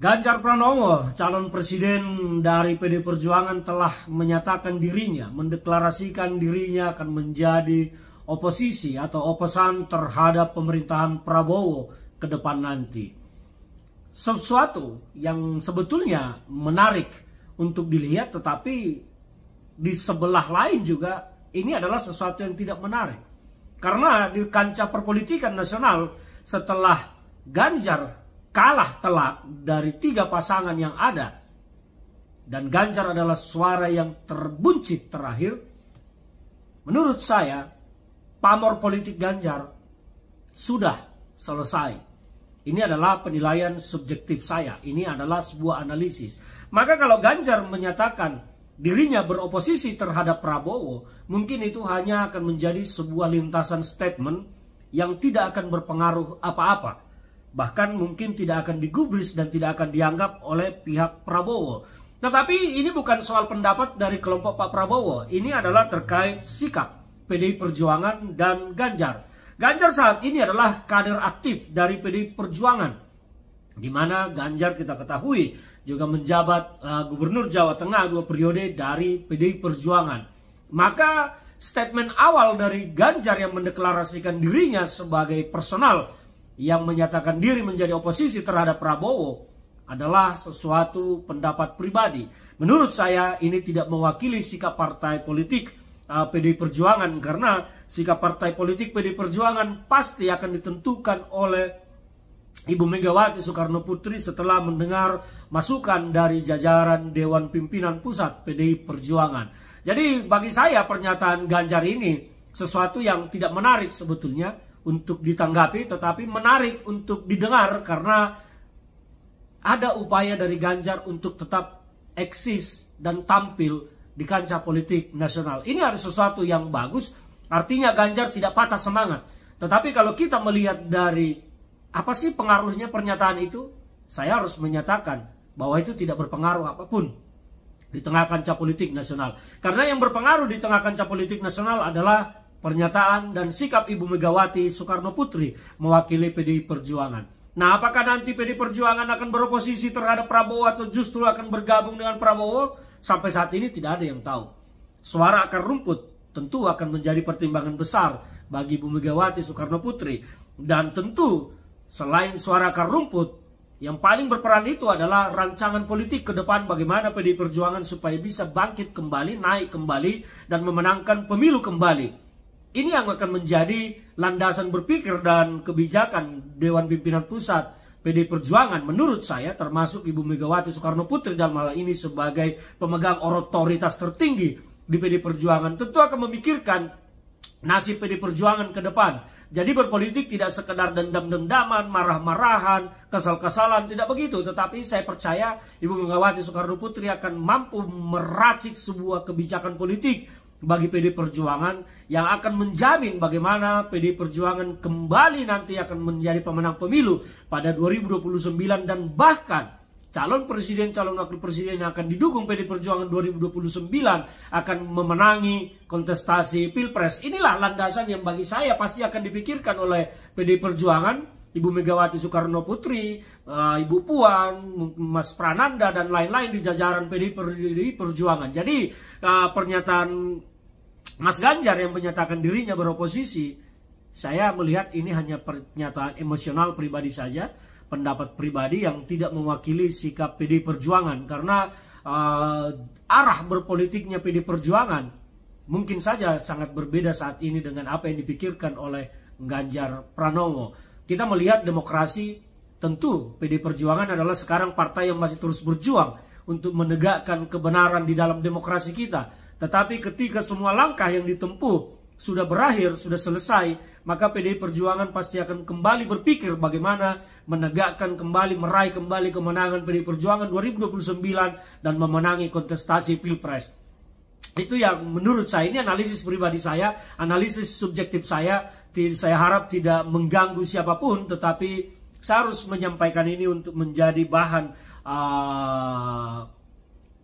Ganjar Pranowo, calon presiden dari PD Perjuangan, telah menyatakan dirinya, mendeklarasikan dirinya akan menjadi oposisi atau oposan terhadap pemerintahan Prabowo ke depan nanti. Sesuatu yang sebetulnya menarik untuk dilihat, tetapi di sebelah lain juga ini adalah sesuatu yang tidak menarik. Karena di kancah perpolitikan nasional, setelah Ganjar kalah telak dari 3 pasangan yang ada, dan Ganjar adalah suara yang terbuncit terakhir, menurut saya pamor politik Ganjar sudah selesai. Ini adalah penilaian subjektif saya, ini adalah sebuah analisis. Maka kalau Ganjar menyatakan dirinya beroposisi terhadap Prabowo, mungkin itu hanya akan menjadi sebuah lintasan statement yang tidak akan berpengaruh apa-apa. Bahkan mungkin tidak akan digubris dan tidak akan dianggap oleh pihak Prabowo. Tetapi ini bukan soal pendapat dari kelompok Pak Prabowo. Ini adalah terkait sikap PDI Perjuangan dan Ganjar. Ganjar saat ini adalah kader aktif dari PDI Perjuangan, di mana Ganjar kita ketahui juga menjabat Gubernur Jawa Tengah 2 periode dari PDI Perjuangan. Maka statement awal dari Ganjar yang mendeklarasikan dirinya sebagai personal yang menyatakan diri menjadi oposisi terhadap Prabowo adalah sesuatu pendapat pribadi. Menurut saya ini tidak mewakili sikap partai politik PDI Perjuangan, karena sikap partai politik PDI Perjuangan pasti akan ditentukan oleh Ibu Megawati Soekarno Putri setelah mendengar masukan dari jajaran Dewan Pimpinan Pusat PDI Perjuangan. Jadi bagi saya pernyataan Ganjar ini sesuatu yang tidak menarik sebetulnya untuk ditanggapi, tetapi menarik untuk didengar karena ada upaya dari Ganjar untuk tetap eksis dan tampil di kancah politik nasional. Ini ada sesuatu yang bagus, artinya Ganjar tidak patah semangat. Tetapi kalau kita melihat dari apa sih pengaruhnya pernyataan itu, saya harus menyatakan bahwa itu tidak berpengaruh apapun di tengah kancah politik nasional. Karena yang berpengaruh di tengah kancah politik nasional adalah pernyataan dan sikap Ibu Megawati Soekarno Putri mewakili PDI Perjuangan. Nah, apakah nanti PDI Perjuangan akan beroposisi terhadap Prabowo atau justru akan bergabung dengan Prabowo? Sampai saat ini tidak ada yang tahu. Suara akar rumput tentu akan menjadi pertimbangan besar bagi Ibu Megawati Soekarno Putri. Dan tentu selain suara akar rumput, yang paling berperan itu adalah rancangan politik ke depan, bagaimana PDI Perjuangan supaya bisa bangkit kembali, naik kembali, dan memenangkan pemilu kembali. Ini yang akan menjadi landasan berpikir dan kebijakan Dewan Pimpinan Pusat PDI Perjuangan, menurut saya, termasuk Ibu Megawati Soekarno Putri dalam hal ini sebagai pemegang otoritas tertinggi di PDI Perjuangan, tentu akan memikirkan nasib PDI Perjuangan ke depan. Jadi berpolitik tidak sekedar dendam-dendaman, marah-marahan, kesal-kesalan, tidak begitu. Tetapi saya percaya Ibu Megawati Soekarno Putri akan mampu meracik sebuah kebijakan politik bagi PDI Perjuangan yang akan menjamin bagaimana PDI Perjuangan kembali nanti akan menjadi pemenang pemilu pada 2029, dan bahkan calon presiden, calon wakil presiden yang akan didukung PDI Perjuangan 2029 akan memenangi kontestasi Pilpres. Inilah landasan yang bagi saya pasti akan dipikirkan oleh PDI Perjuangan, Ibu Megawati Soekarno Putri, Ibu Puan, Mas Prananda, dan lain-lain di jajaran PDI Perjuangan. Jadi pernyataan Mas Ganjar yang menyatakan dirinya beroposisi, saya melihat ini hanya pernyataan emosional pribadi saja, pendapat pribadi yang tidak mewakili sikap PDI Perjuangan. Karena arah berpolitiknya PDI Perjuangan mungkin saja sangat berbeda saat ini dengan apa yang dipikirkan oleh Ganjar Pranowo. Kita melihat demokrasi, tentu PDI Perjuangan adalah sekarang partai yang masih terus berjuang untuk menegakkan kebenaran di dalam demokrasi kita. Tetapi ketika semua langkah yang ditempuh sudah berakhir, sudah selesai, maka PDI Perjuangan pasti akan kembali berpikir bagaimana menegakkan kembali, meraih kembali kemenangan PDI Perjuangan 2029 dan memenangi kontestasi Pilpres. Itu yang menurut saya, ini analisis pribadi saya, analisis subjektif saya harap tidak mengganggu siapapun, tetapi saya harus menyampaikan ini untuk menjadi bahan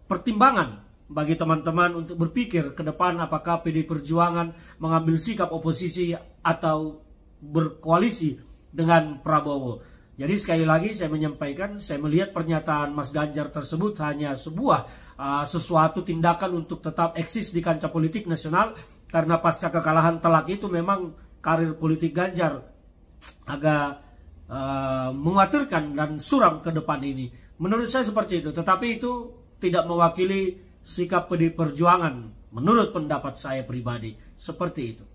pertimbangan bagi teman-teman untuk berpikir ke depan apakah PDI Perjuangan mengambil sikap oposisi atau berkoalisi dengan Prabowo. Jadi sekali lagi saya menyampaikan, saya melihat pernyataan Mas Ganjar tersebut hanya sebuah sesuatu tindakan untuk tetap eksis di kancah politik nasional, karena pasca kekalahan telak itu memang karir politik Ganjar agak mengkhawatirkan dan suram ke depan ini. Menurut saya seperti itu, tetapi itu tidak mewakili sikap PDI Perjuangan menurut pendapat saya pribadi, seperti itu.